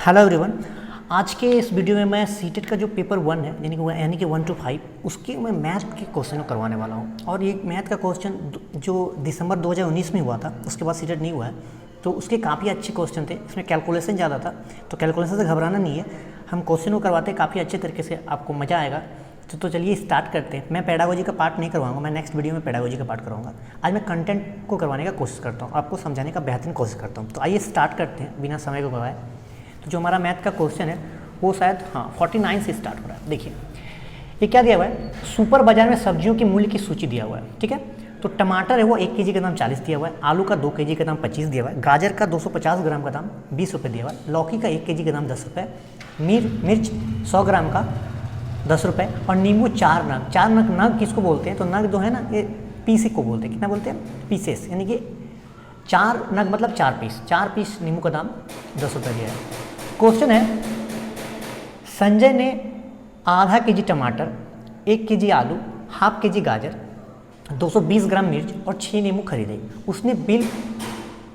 Hello everyone. आज के इस वीडियो में मैं सीटेट का जो पेपर 1 है यानी कि 1 to 5 उसके मैं मैथ के क्वेश्चन करवाने वाला हूँ। और ये मैथ का क्वेश्चन जो दिसंबर 2019 में हुआ था, उसके बाद सीटेट नहीं हुआ है, तो उसके काफ़ी अच्छे क्वेश्चन थे। इसमें कैलकुलेशन ज़्यादा था, तो कैलकुलेशन से घबराना नहीं है, हम क्वेश्चन को करवाते हैं काफ़ी अच्छे तरीके से, आपको मज़ा आएगा। तो चलिए स्टार्ट करते हैं। मैं पेडागोजी का पार्ट नहीं करवाऊंगा, मैं नेक्स्ट वीडियो में पेडागोजी का पार्ट कराऊंगा। आज मैं कंटेंट को करवाने का कोशिश करता हूँ, आपको समझाने का बेहतरीन कोशिश करता हूँ। तो आइए स्टार्ट करते हैं बिना समय को गवाए। तो जो हमारा मैथ का क्वेश्चन है वो शायद 49 से स्टार्ट हो रहा है। देखिए ये क्या दिया हुआ है, सुपर बाजार में सब्जियों के मूल्य की सूची दिया हुआ है, ठीक है। तो टमाटर है वो 1 kg का दाम 40 दिया हुआ है, आलू का 2 kg का दाम 25 दिया हुआ है, गाजर का 250 ग्राम का दाम 20 रुपये दिया हुआ है, लौकी का 1 kg का दाम 10 रुपये, मिर्च 100 ग्राम का 10 रुपये, और नींबू 4 नग। 4 नग किसको बोलते हैं, तो नग जो है ना ये पीस को बोलते हैं। कितना बोलते हैं, पीसेस, यानी कि 4 नग मतलब 4 पीस। 4 पीस नींबू का दाम 10 रुपये दिया है। क्वेश्चन है, संजय ने आधा kg टमाटर, 1 kg आलू, ½ kg गाजर, 220 ग्राम मिर्च और 6 नींबू खरीदे। उसने बिल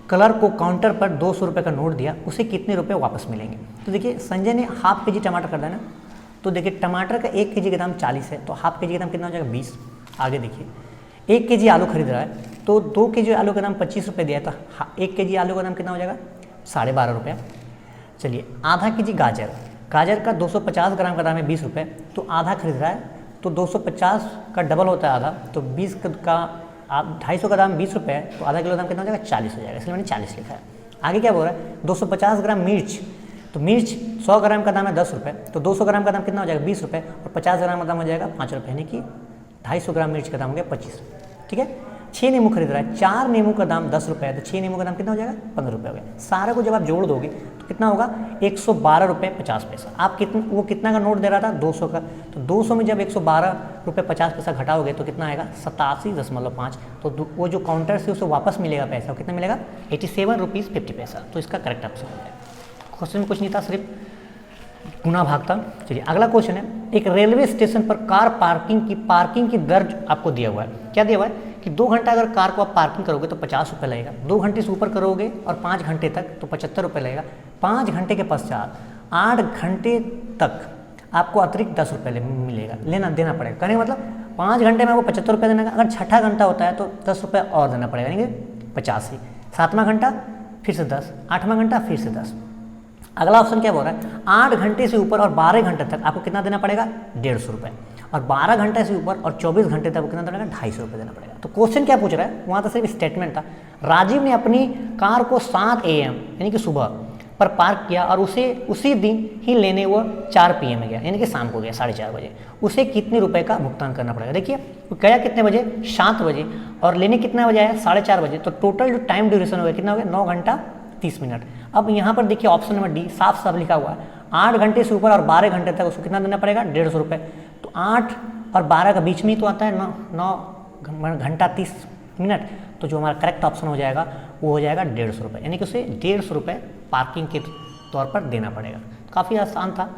कलर को काउंटर पर 200 रुपये का नोट दिया, उसे कितने रुपए वापस मिलेंगे। तो देखिए संजय ने ½ kg टमाटर कर देना, तो देखिए टमाटर का 1 kg का दाम 40 है, तो ½ kg का दाम कितना हो जाएगा 20। आगे देखिए 1 kg आलू खरीद रहा है, तो 2 kg आलू का दाम 25 रुपये दिया था, 1 kg आलू का दाम कितना हो जाएगा 12.5 रुपये। चलिए आधा kg गाजर, गाजर का 250 ग्राम का दाम है 20 रुपये, तो आधा खरीद रहा है, तो 250 का डबल होता है आधा, तो 20 का 250 का दाम 20 रुपये है, तो आधा किलो दाम कितना हो जाएगा 40 हो जाएगा, इसलिए मैंने 40 लिखा है। आगे क्या बोल रहा है, 250 ग्राम मिर्च, तो मिर्च 100 ग्राम का दाम है 10 रुपये, तो 200 ग्राम का दाम कितना हो जाएगा 20 रुपये, और 50 ग्राम का दाम हो जाएगा 5 रुपये, यानी कि 250 ग्राम मिर्च का दाम हो गया 25, ठीक है। 6 नींबू खरीद रहा है, 4 नींबू का दाम 10 रुपये है, तो 6 नींबू का दाम कितना हो जाएगा 15 रुपये हो गया। सारे को जब आप जोड़ दोगे तो कितना होगा 112 रुपये 50 पैसा। आप वो कितना का नोट दे रहा था 200 का, तो 200 में जब 112 रुपये 50 पैसा घटाओगे तो कितना आएगा 87.5। तो वो जो काउंटर से उसे वापस मिलेगा पैसा, वो कितना मिलेगा 87 रुपीज़ 50 पैसा। तो इसका करेक्ट ऑप्शन हो जाएगा। क्वेश्चन में कुछ नहीं था, सिर्फ गुना भाग था। चलिए अगला क्वेश्चन है, एक रेलवे स्टेशन पर कार पार्किंग की दर आपको दिया हुआ है। क्या दिया हुआ है कि 2 घंटा अगर कार को आप पार्किंग करोगे तो 50 रुपये लगेगा, 2 घंटे से ऊपर करोगे और 5 घंटे तक तो 75 रुपये लगेगा, 5 घंटे के पश्चात 8 घंटे तक आपको अतिरिक्त 10 रुपये मिलेगा, देना पड़ेगा। कहने का मतलब 5 घंटे में आपको 75 रुपये देना, अगर 6ठा घंटा होता है तो 10 रुपये और देना पड़ेगा, यानी कि 50 ही। 7वां घंटा फिर से 10, 8वां घंटा फिर से 10। अगला ऑप्शन क्या बोल रहा है, 8 घंटे से ऊपर और 12 घंटे तक आपको कितना देना पड़ेगा 150 रुपये, और 12 घंटे से ऊपर और 24 घंटे तक कितना देना पड़ेगा 250 रुपये देना पड़ेगा। तो क्वेश्चन क्या पूछ रहा है, वहाँ तो सिर्फ स्टेटमेंट था। राजीव ने अपनी कार को 7 AM यानी कि सुबह पर पार्क किया और उसी दिन ही लेने वो 4 PM में गया, यानी कि शाम को गया 4:30 बजे। उसे कितने रुपए का भुगतान करना पड़ेगा। देखिए वो गया कितने बजे 7 बजे और लेने कितना बजे आया 4:30 बजे, तो टोटल जो टाइम ड्यूरेशन हो गया कितना हो गया 9 घंटा 30 मिनट। अब यहाँ पर देखिए ऑप्शन नंबर डी साफ साफ लिखा हुआ है, 8 घंटे से ऊपर और 12 घंटे तक उसको कितना देना पड़ेगा 150 रुपये। तो 8 और 12 का बीच में ही तो आता है 9 घंटा 30 मिनट, तो जो हमारा करेक्ट ऑप्शन हो जाएगा वो हो जाएगा 150 रुपये, यानी कि उसे 150 रुपये पार्किंग के तौर पर देना पड़ेगा। काफ़ी आसान था,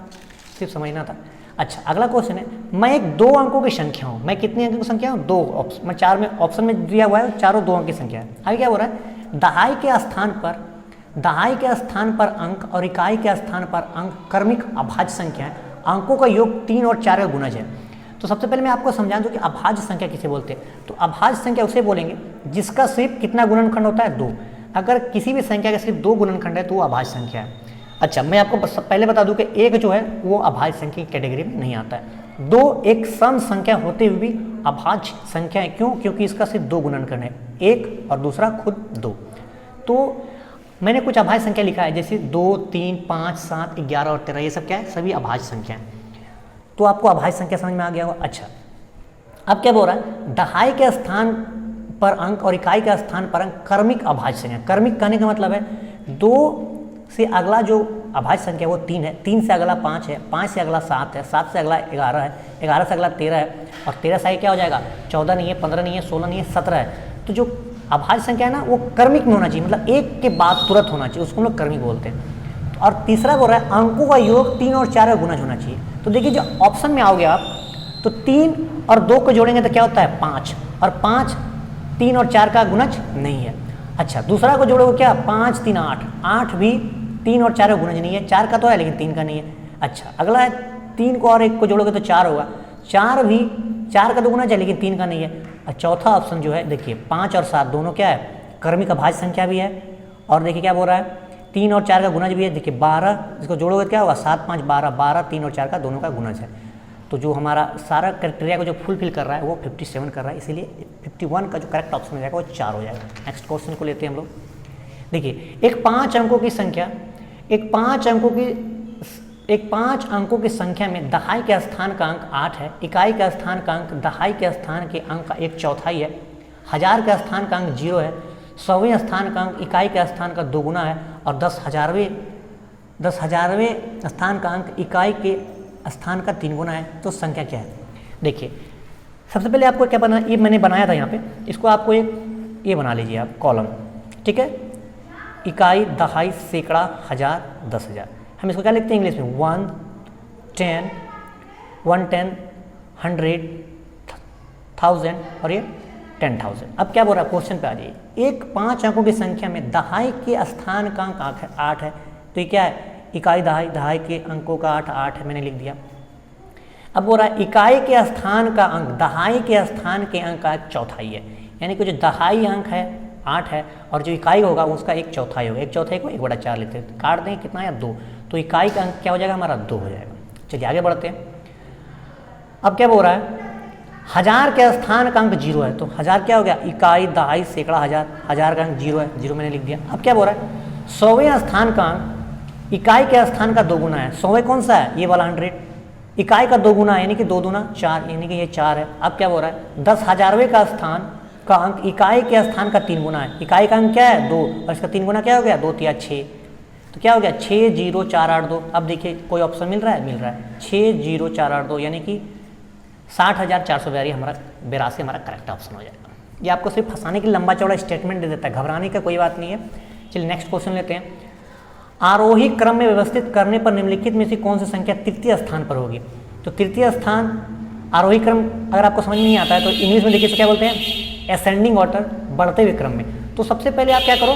सिर्फ समझना था। अच्छा अगला क्वेश्चन है, मैं एक 2 अंकों की संख्या हूँ। मैं कितने अंकों की संख्या हूँ 2, मैं 4 में ऑप्शन में दिया हुआ है, चारों 2 अंक की संख्या है। आगे क्या हो रहा है, दहाई के स्थान पर अंक और इकाई के स्थान पर अंक क्रमिक अभाज्य संख्या है। अंकों का योग 3 और 4 का गुणज है। तो सबसे पहले मैं आपको समझा दूं कि अभाज्य संख्या किसे बोलते हैं। तो अभाज्य संख्या उसे बोलेंगे जिसका सिर्फ कितना गुणनखंड होता है 2। अगर किसी भी संख्या का सिर्फ 2 गुणनखंड है तो वो अभाज्य संख्या है। अच्छा मैं आपको पहले बता दूं कि 1 जो है वो अभाज्य संख्या की कैटेगरी में नहीं आता है। 2 एक सम संख्या होते हुए भी अभाज्य संख्या है। क्यों, क्योंकि इसका सिर्फ 2 गुणनखंड है, 1 और दूसरा खुद 2। तो मैंने कुछ अभाज्य संख्या लिखा है, जैसे 2, 3, 5, 7, 11 और 13, ये सब क्या है सभी अभाज्य संख्या है। तो आपको अभाज्य संख्या समझ में आ गया होगा। अच्छा अब क्या बोल रहा है, दहाई के स्थान पर अंक और इकाई के स्थान पर अंक क्रमिक अभाज्य संख्या। क्रमिक कहने का मतलब है 2 से अगला जो अभाज्य संख्या वो 3 है, 3 से अगला 5 है, 5 से अगला 7 है, 7 से अगला 11 है, 11 से अगला 13 है, और 13 से आगे क्या हो जाएगा 14 नहीं है, 15 नहीं है, 16 नहीं है, 17 है। तो जो अभाज्य संख्या है ना वो क्रमिक में होना चाहिए, मतलब एक के बाद तुरंत होना चाहिए, उसको हम लोग क्रमिक बोलते हैं। और तीसरा बोल रहा है अंकों का योग 3 और 4 का गुणज होना चाहिए। तो देखिए जो ऑप्शन में आओगे आप तो 3 और 2 को जोड़ेंगे तो क्या होता है 5, और 5 3 और 4 का गुणज नहीं है। अच्छा दूसरा को जोड़ोगे क्या 5 3 8, 8 भी 3 और 4 का गुणज नहीं है, 4 का तो है लेकिन 3 का नहीं है। अच्छा अगला है 3 को और 1 को जोड़ोगे तो 4 होगा, 4 भी 4 का तो गुणज है लेकिन 3 का नहीं है। और चौथा ऑप्शन जो है देखिए 5 और 7 दोनों क्या है, क्रमिक अभाज्य संख्या भी है, और देखिए क्या बोल रहा है 3 और 4 का गुणज भी है। देखिए 12 इसको जोड़ोगे क्या होगा 7 5 12, 12 3 और 4 का दोनों का गुणज है। तो जो हमारा सारा क्राइटेरिया को जो फुलफिल कर रहा है वो 57 कर रहा है, इसीलिए 51 का जो करेक्ट ऑप्शन हो जाएगा वो 4 हो जाएगा। नेक्स्ट क्वेश्चन को लेते हैं हम लोग। देखिए एक 5 अंकों की संख्या, एक 5 अंकों की संख्या में दहाई के स्थान का अंक 8 है, इकाई का स्थान का अंक दहाई के स्थान के अंक का 1/4 है, हजार का स्थान का अंक 0 है, 100वें स्थान का अंक इकाई के स्थान का 2 गुना है, और 10,000वें स्थान का अंक इकाई के स्थान का 3 गुना है। तो संख्या क्या है? देखिए सबसे पहले आपको क्या बना, ये मैंने बनाया था यहाँ पे, इसको आपको एक ये बना लीजिए आप कॉलम, ठीक है। इकाई, दहाई, सैकड़ा, हजार, 10,000। हम इसको क्या लिखते हैं इंग्लिश में 1, 10, 110, 100, 1000 और ये 10,000। अब क्या बोल रहा है क्वेश्चन पे आ जाइए। एक 5 अंकों की संख्या में दहाई के स्थान का अंक 8 है, तो ये क्या है इकाई दहाई, दहाई के अंकों का 8 है, मैंने लिख दिया। अब बोल रहा है इकाई के स्थान का अंक दहाई के स्थान के अंक का 1/4 है, यानी कि जो दहाई अंक है 8 है और जो इकाई होगा उसका 1/4 होगा। 1/4 को 1/4 लेते हैं, काट दें कितना है 2, तो इकाई का अंक क्या हो जाएगा हमारा 2 हो जाएगा। चलिए आगे बढ़ते हैं। अब क्या बोल रहा है हजार के स्थान का अंक 0 है, तो हजार क्या हो गया इकाई दहाई सैकड़ा हजार, हजार का अंक 0 है, 0 मैंने लिख दिया। अब क्या बोल रहा है 100वें स्थान का अंक इकाई के स्थान का 2 गुना है। 100वें कौन सा है, ये वाला 100, इकाई का 2 गुना है यानी कि 2 दूना 4, यानी कि ये 4 है। अब क्या बोल रहा है 10,000वें का स्थान का अंक इकाई के स्थान का 3 गुना है। इकाई का अंक क्या है 2 और इसका 3 गुना क्या हो गया 2 3 6, तो क्या हो गया 60482। अब देखिए कोई ऑप्शन मिल रहा है, मिल रहा है 60482, यानी कि 60,482 हमारा 82 हमारा करेक्ट ऑप्शन हो जाएगा। ये आपको सिर्फ फंसाने के लिए लंबा चौड़ा स्टेटमेंट दे देता है, घबराने का कोई बात नहीं है। चलिए नेक्स्ट क्वेश्चन लेते हैं। आरोही क्रम में व्यवस्थित करने पर निम्नलिखित में से कौन सी संख्या तृतीय स्थान पर होगी? तो तृतीय स्थान आरोही क्रम अगर आपको समझ नहीं आता है तो इंग्लिश में देखिए क्या बोलते हैं असेंडिंग ऑर्डर, बढ़ते हुए क्रम में। तो सबसे पहले आप क्या करो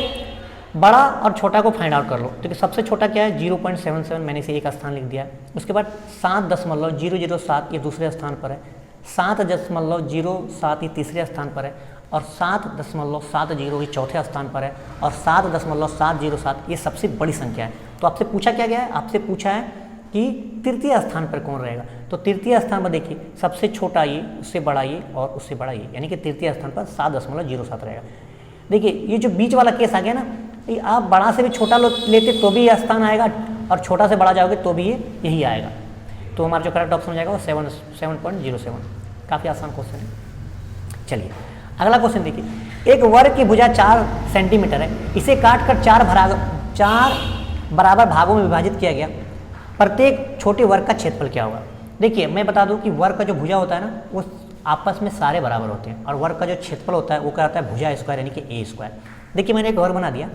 बड़ा और छोटा को फाइंड आउट कर लो। तो सबसे छोटा क्या है 0.77, मैंने इसे एक स्थान लिख दिया है। उसके बाद 7.007 ये दूसरे स्थान पर है, 7.07 ये तीसरे स्थान पर है, और 7.70 ये चौथे स्थान पर है, और 7.707 ये सबसे बड़ी संख्या है। तो आपसे पूछा क्या गया है, आपसे पूछा है कि तृतीय स्थान पर कौन रहेगा। तो तृतीय स्थान पर देखिए सबसे छोटा ये, उससे बड़ा ये और उससे बड़ा ये, यानी कि तृतीय स्थान पर 7.07 रहेगा। देखिए ये जो बीच वाला केस आ गया ना, ये आप बड़ा से भी छोटा लेते तो भी यह स्थान आएगा, और छोटा से बड़ा जाओगे तो भी ये यही आएगा। तो हमारा जो करेक्ट ऑप्शन हो जाएगा वो 7.07। काफ़ी आसान क्वेश्चन है। चलिए अगला क्वेश्चन देखिए। एक वर्ग की भुजा 4 सेंटीमीटर है, इसे काट कर 4 बराबर भागों में विभाजित किया गया। प्रत्येक छोटे वर्ग का क्षेत्रफल क्या होगा? देखिए मैं बता दूं कि वर्ग का जो भुजा होता है ना वो आपस में सारे बराबर होते हैं, और वर्ग का जो क्षेत्रफल होता है वो क्या होता है भुजा स्क्वायर यानी कि ए स्क्वायर। देखिए मैंने एक वर्ग बना दिया,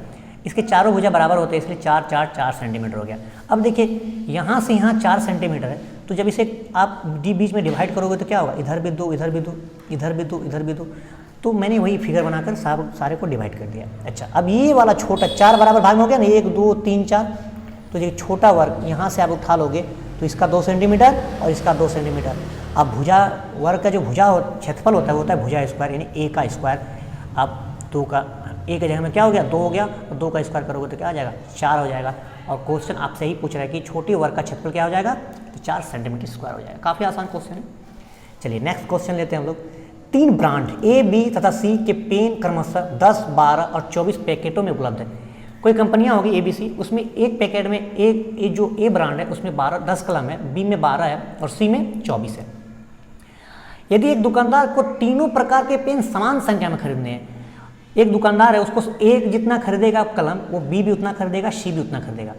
इसके चारों भुजा बराबर होते हैं, इसलिए 4 सेंटीमीटर हो गया। अब देखिए यहाँ से यहाँ 4 सेंटीमीटर है, तो जब इसे आप बीच में डिवाइड करोगे तो क्या होगा इधर भी 2, इधर भी 2, इधर भी 2, इधर भी 2। तो मैंने वही फिगर बनाकर सारे को डिवाइड कर दिया। अच्छा अब ये वाला छोटा 4 बराबर भाग में हो गया ना, 1 2 3 4। तो ये छोटा वर्ग यहाँ से आप उठा लोगे तो इसका 2 सेंटीमीटर और इसका 2 सेंटीमीटर। अब भुजा वर्ग का जो भुजा क्षेत्रफल होता है भुजा स्क्वायर यानी ए का स्क्वायर। अब 2 का ए की जगह में क्या हो गया 2 हो गया, और 2 का स्क्वायर करोगे तो क्या आ जाएगा 4 हो जाएगा। और क्वेश्चन आपसे ही पूछ रहा है कि छोटे वर्ग का क्षेत्रफल क्या हो जाएगा, तो 4 सेंटीमीटर स्क्वायर हो जाएगा। काफ़ी आसान क्वेश्चन है। चलिए नेक्स्ट क्वेश्चन लेते हैं हम लोग। 3 ब्रांड ए बी तथा सी के पेन क्रमशः 10 12 और 24 पैकेटों में उपलब्ध है। कोई कंपनियां होगी ए बी सी, उसमें एक पैकेट में एक जो ए ब्रांड है उसमें 10 कलम है, बी में 12 है और सी में 24 है। यदि एक दुकानदार को तीनों प्रकार के पेन समान संख्या में खरीदने हैं, एक दुकानदार है उसको एक जितना खरीदेगा कलम वो बी भी उतना खरीदेगा, सी भी उतना खरीदेगा,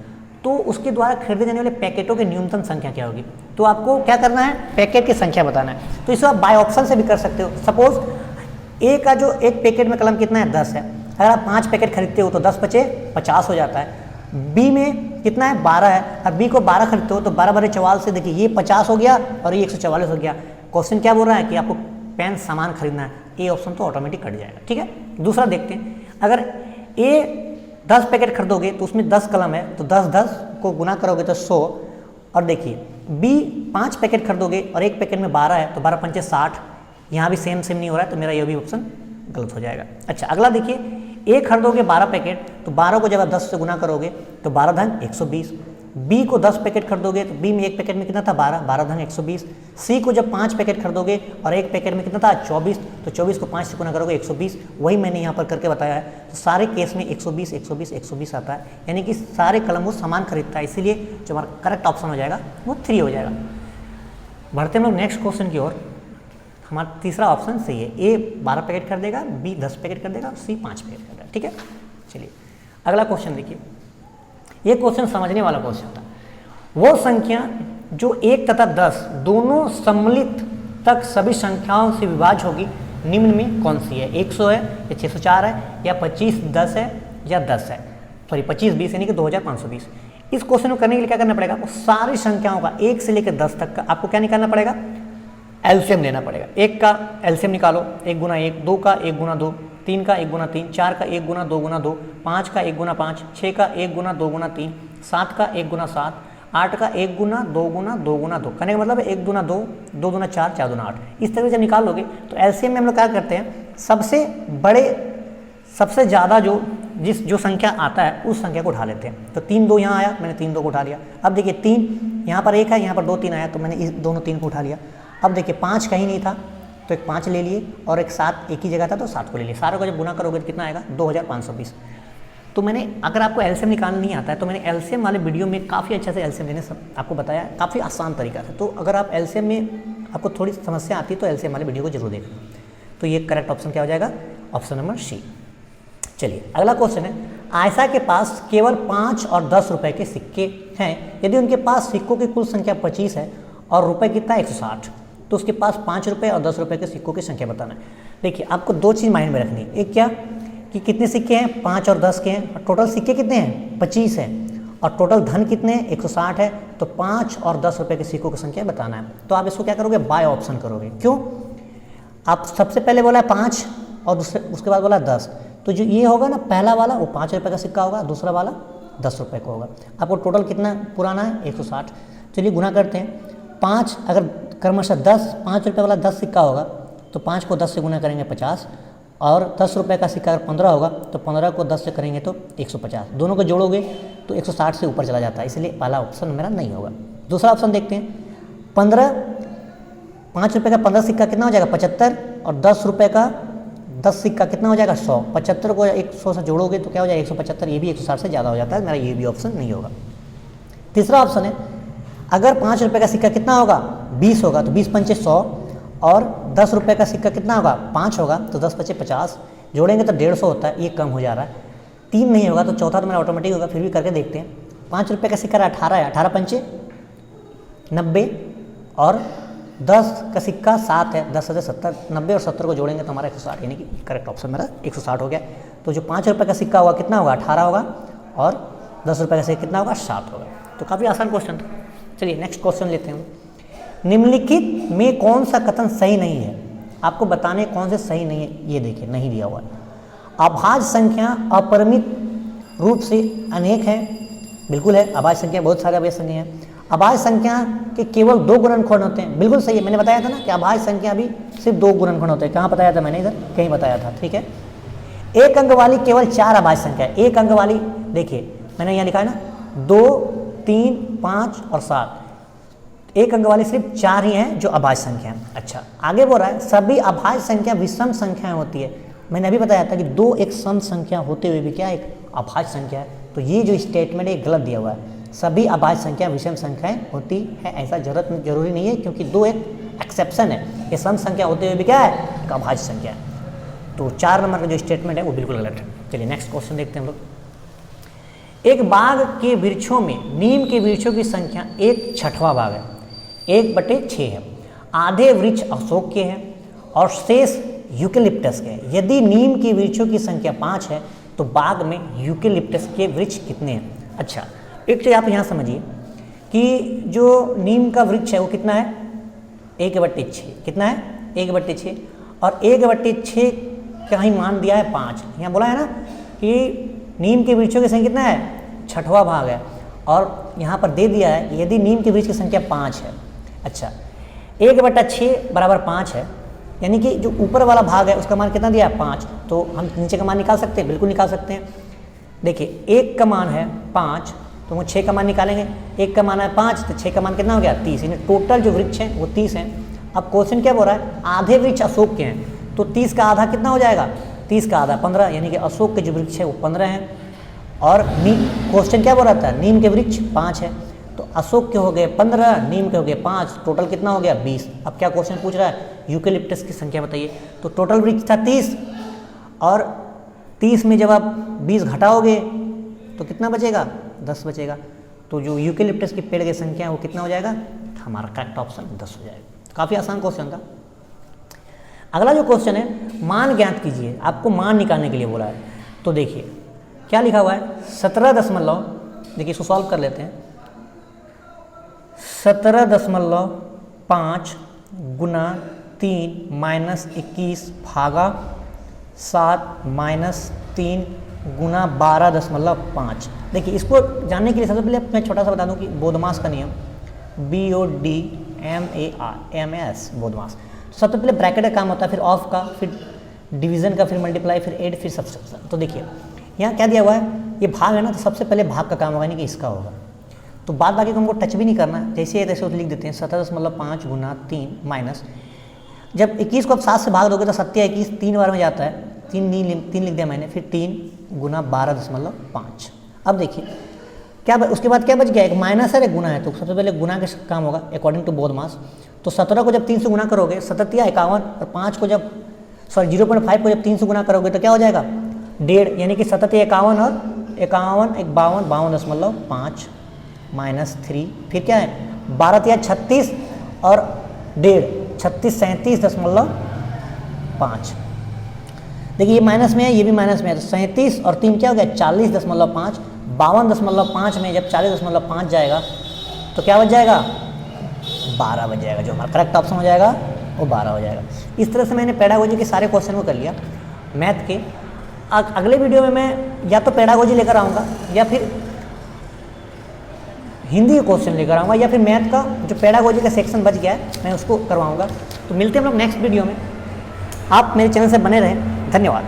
तो उसके द्वारा खरीदे जाने वाले पैकेटों की न्यूनतम संख्या क्या होगी? तो आपको क्या करना है पैकेट की संख्या बताना है। तो इसे आप बाय ऑप्शन से भी कर सकते हो। सपोज ए का जो एक पैकेट में कलम कितना है 10 है, अगर आप 5 पैकेट खरीदते हो तो 10 बचे 50 हो जाता है। बी में कितना है 12 है, अब बी को 12 खरीदते हो तो 12 12 44 से देखिए ये 50 हो गया और ये 144 हो गया। क्वेश्चन क्या बोल रहा है कि आपको पेन सामान खरीदना है, ए ऑप्शन तो ऑटोमेटिक कट जाएगा। ठीक है, दूसरा देखते हैं। अगर ए 10 पैकेट खरीदोगे तो उसमें 10 कलम है, तो 10 10 को गुना करोगे तो 100। और देखिए बी 5 पैकेट खरीदोगे और एक पैकेट में 12 है, तो 12 पंचे 60। यहाँ भी सेम नहीं हो रहा है, तो मेरा ये भी ऑप्शन गलत हो जाएगा। अच्छा अगला देखिए, ए खरीदोगे 12 पैकेट, तो 12 को जब आप 10 से गुना करोगे तो 12 धन 120। बी को 10 पैकेट खरीदोगे तो बी में एक पैकेट में कितना था 12, 12 धन 120। सी को जब 5 पैकेट खरीदोगे और एक पैकेट में कितना था 24, तो 24 को 5 से गुना करोगे 120। वही मैंने यहाँ पर करके बताया है। तो सारे केस में 120 120 120 आता है, यानी कि सारे कलम वो सामान खरीदता है, इसीलिए जो हमारा करेक्ट ऑप्शन हो जाएगा वो 3 हो जाएगा। बढ़ते हम लोग नेक्स्ट क्वेश्चन की ओर। हमारा तीसरा ऑप्शन सही है, ए 12 पैकेट खरीदेगा, बी 10 पैकेट खरीदेगा और सी 5 पैकेट खरीदेगा। ठीक है, चलिए अगला क्वेश्चन देखिए। ये क्वेश्चन समझने वाला क्वेश्चन था। वो संख्या जो 1 तथा 10 दोनों सम्मिलित तक सभी संख्याओं से विभाज्य होगी निम्न में कौन सी है? 100 है या 604 है या 25 10 है या 10 है, सॉरी 25 20 यानी कि 2520। इस क्वेश्चन को करने के लिए क्या करना पड़ेगा? आपको सारी संख्याओं का 1 से लेकर 10 तक का आपको क्या निकालना पड़ेगा? एलसीएम लेना पड़ेगा। 1 का एलसीएम निकालो, 1 गुना 1, 2 का 1 गुना 2, 3 का 1 गुना 3, 4 का 1 गुना 2 गुना 2, 5 का 1 गुना 5, 6 का 1 गुना 2 गुना 3, 7 का 1 गुना 7, 8 का 1 गुना 2 गुना 2 गुना 2। कहने का मतलब 1 गुना 2, 2 गुना 4, 4 गुना 8। इस तरह से जब निकाल लोगे तो एलसीएम में हम लोग क्या करते हैं, सबसे बड़े सबसे ज़्यादा जो संख्या आता है उस संख्या को उठा लेते हैं। तो 3 2 यहाँ आया, मैंने 3 2 को उठा लिया। अब देखिए 3 यहाँ पर 1 है, यहाँ पर 2 3 आया, तो मैंने इस दोनों 3 को उठा लिया। अब देखिए 5 कहीं नहीं था तो एक 5 ले लिए और एक 7 एक ही जगह था तो 7 को ले लिए। सारे को जब गुना करोगे तो कितना आएगा? 2520। तो मैंने, अगर आपको एलसीएम निकालना नहीं आता है तो मैंने एलसीएम वाले वीडियो में काफ़ी अच्छे से एलसीएम लेने आपको बताया, काफ़ी आसान तरीका से। तो अगर आप एलसीएम में आपको थोड़ी समस्या आती है तो एलसीएम वाले वीडियो को जरूर देखना। तो ये करेक्ट ऑप्शन क्या हो जाएगा? Option number C. चलिए अगला क्वेश्चन है, आयशा के पास केवल 5 और 10 रुपए के सिक्के हैं। यदि उनके पास सिक्कों की कुल संख्या 25 है और रुपए कितना 160, तो उसके पास 5 रुपये और 10 रुपये के सिक्कों की संख्या बताना है। देखिए आपको 2 चीज़ माइंड में रखनी है। एक क्या कि कितने सिक्के हैं? 5 और 10 के हैं, और टोटल सिक्के कितने हैं? 25 हैं, और टोटल धन कितने हैं? 160 है। तो 5 और 10 रुपये के सिक्कों की संख्या बताना है। तो आप इसको क्या करोगे? बाय ऑप्शन करोगे। क्यों? आप सबसे पहले बोला 5 और उसके बाद बोला 10, तो जो ये होगा ना पहला वाला वो 5 रुपये का सिक्का होगा, दूसरा वाला 10 रुपये का होगा। आपको टोटल कितना पुराना है? 160। चलिए गुना करते हैं। 5 अगर क्रमशः 10 5 रुपये वाला 10 सिक्का होगा तो 5 को 10 से गुना करेंगे 50, और 10 रुपये का सिक्का अगर 15 होगा तो 15 को 10 से करेंगे तो 150। दोनों को जोड़ोगे तो 160 से ऊपर चला जाता है, इसलिए पहला ऑप्शन मेरा नहीं होगा। दूसरा ऑप्शन देखते हैं। 5 रुपये का 15 सिक्का कितना हो जाएगा? 75, और 10 रुपये का 10 सिक्का कितना हो जाएगा? 100। 75 को 100 से जोड़ोगे तो क्या हो जाएगा? 175। ये भी 160 से ज़्यादा हो जाता है, मेरा ये भी ऑप्शन नहीं होगा। तीसरा ऑप्शन है, अगर 5 रुपये का सिक्का कितना होगा? 20 होगा, तो 20 पंचे 100, और 10 रुपये का सिक्का कितना होगा? 5 होगा, तो 10 पंचे 50, जोड़ेंगे तो 150 होता है। ये कम हो जा रहा है। 3 नहीं होगा तो चौथा तो मेरा ऑटोमेटिक होगा, फिर भी करके देखते हैं। 5 रुपये का सिक्का 18 है, 18 पंचे 90, और 10 का सिक्का 7 है, 10 से 70, 90 और 70 को जोड़ेंगे तो हमारा 160, यानी कि करेक्ट ऑप्शन मेरा 160 हो गया। तो जो 5 रुपये का सिक्का होगा कितना होगा? 18 होगा, और 10 रुपये का सिक्का कितना होगा? 7 होगा। तो काफ़ी आसान क्वेश्चन था। चलिए नेक्स्ट क्वेश्चन लेते हैं। निम्नलिखित में कौन सा कथन सही नहीं है? आपको बताने कौन से सही नहीं है। ये देखिए नहीं दिया हुआ है। अभाज्य संख्या अपरिमित रूप से अनेक है, बिल्कुल है। अभाज्य संख्या बहुत सारे अभाज्य संख्या हैं। अभाज्य संख्या के केवल 2 गुणनखंड होते हैं, बिल्कुल सही है। मैंने बताया था ना कि अभाज्य संख्या भी सिर्फ 2 गुणनखंड होते हैं। कहाँ बताया था मैंने? इधर कहीं बताया था, ठीक है। एक अंक वाली केवल 4 अभाज्य संख्या है। एक अंक वाली देखिए मैंने यहाँ लिखा है ना, 2 3 5 और 7। एक अंक वाली सिर्फ 4 ही हैं जो अभाज्य संख्या है। अच्छा आगे बोल रहा है सभी अभाज्य संख्या विषम संख्याएं होती है। मैंने अभी बताया था कि 2 एक सम संख्या होते हुए भी क्या एक अभाज्य संख्या है। तो ये जो स्टेटमेंट है गलत दिया हुआ है। सभी अभाज्य संख्या विषम संख्याएं होती है ऐसा जरूरी नहीं है, क्योंकि 2 एक एक्सेप्शन है। ये सम संख्या होते हुए भी क्या है? एक अभाज्य संख्या है। तो 4 नंबर का जो स्टेटमेंट है वो बिल्कुल गलत है। चलिए नेक्स्ट क्वेश्चन देखते हैं हम लोग। एक बाग के वृक्षों में नीम के वृक्षों की संख्या 1/6 भाग है, 1/6 है। आधे वृक्ष अशोक के हैं और शेष यूकेलिप्टस के हैं। यदि नीम के वृक्षों की संख्या 5 है तो बाग में यूकेलिप्टस के वृक्ष कितने हैं? अच्छा एक चीज़ आप यहाँ समझिए कि जो नीम का वृक्ष है वो कितना है? 1/6। कितना है? 1/6, और 1/6 का ही मान दिया है 5। यहाँ बोला है ना कि नीम के वृक्षों की संख्या कितना है, छठवां भाग है, और यहाँ पर दे दिया है यदि नीम के वृक्ष की संख्या 5 है। अच्छा, 1/6 बराबर 5 है, यानी कि जो ऊपर वाला भाग है उसका मान कितना दिया है, 5, तो हम नीचे का मान निकाल सकते हैं, बिल्कुल निकाल सकते हैं। देखिए 1 का मान है 5, तो हम 6 का मान निकालेंगे, 1 का मान है 5, तो 6 का मान कितना हो गया, 30, यानी टोटल जो वृक्ष हैं वो 30 हैं। अब क्वेश्चन क्या बोल रहा है, आधे वृक्ष अशोक के हैं, तो 30 का आधा कितना हो जाएगा, 30 का आधा 15, यानी कि अशोक के जो वृक्ष है वो 15 हैं। और क्वेश्चन क्या बोल रहा था, नीम के वृक्ष 5 है, तो अशोक के हो गए 15, नीम के हो गए 5, टोटल कितना हो गया 20। अब क्या क्वेश्चन पूछ रहा है, यूकेलिप्टस की संख्या बताइए। तो टोटल वृक्ष था 30, और 30 में जब आप 20 घटाओगे तो कितना बचेगा, 10 बचेगा। तो जो यूकेलिप्टस के पेड़ की संख्या है वो कितना हो जाएगा, हमारा करेक्ट ऑप्शन 10 हो जाएगा। काफ़ी आसान क्वेश्चन था। अगला जो क्वेश्चन है, मान ज्ञात कीजिए, आपको मान निकालने के लिए बोला है। तो देखिए क्या लिखा हुआ है, 17 देखिए इसको सॉल्व कर लेते हैं। 17.5 गुना 3 माइनस 21 भागा 7 माइनस 3 गुना 12.5। देखिए इसको जानने के लिए सबसे पहले मैं छोटा सा बता दूं कि बोधमास का नियम, BODMAS बोधमास। सबसे पहले ब्रैकेट का काम होता है, फिर ऑफ का, फिर डिवीजन का, फिर मल्टीप्लाई, फिर एड, फिर सब्सट्रैक्शन। तो देखिए यहाँ क्या दिया हुआ है, ये भाग है ना, तो सबसे पहले भाग का काम होगा, यानी कि इसका होगा। तो बाद बाकी को हमको टच भी नहीं करना है, जैसे है तैसे उसे लिख देते हैं। 17.5 गुना 3 माइनस, जब 21 को आप 7 से भाग दोगे तो 7 21 3 बार में जाता है, 3 लिख दिया मैंने, फिर 3 गुना 12.5। अब देखिए क्या उसके बाद क्या बच गया, एक माइनस है एक गुना है, तो सबसे पहले गुना का काम होगा अकॉर्डिंग टू बोधमास। तो 17 को जब 3 से गुना करोगे 17 या 51, और 5 को जब 0.5 को जब 3 से गुना करोगे तो क्या हो जाएगा, 1.5, यानी कि 17 51 और 51 एक 52.5 माइनस 3, फिर क्या है 12 या 36 और 1.5 36 37.5। देखिए ये माइनस में है, ये भी माइनस में है, तो 37 और 3 क्या हो गया 40.5। 52.5 में जब 40.5 जाएगा तो क्या बच जाएगा, 12 बच जाएगा। जो हमारा करेक्ट ऑप्शन हो जाएगा वो 12 हो जाएगा। इस तरह से मैंने पेडागोजी के सारे क्वेश्चन को कर लिया मैथ के। अगले वीडियो में मैं या तो पेडागोजी लेकर आऊँगा, या फिर हिंदी के क्वेश्चन लेकर आऊँगा, या फिर मैथ का जो पेडागोजी का सेक्शन बच गया है मैं उसको करवाऊँगा। तो मिलते हैं हम लोग नेक्स्ट वीडियो में। आप मेरे चैनल से बने रहें। धन्यवाद।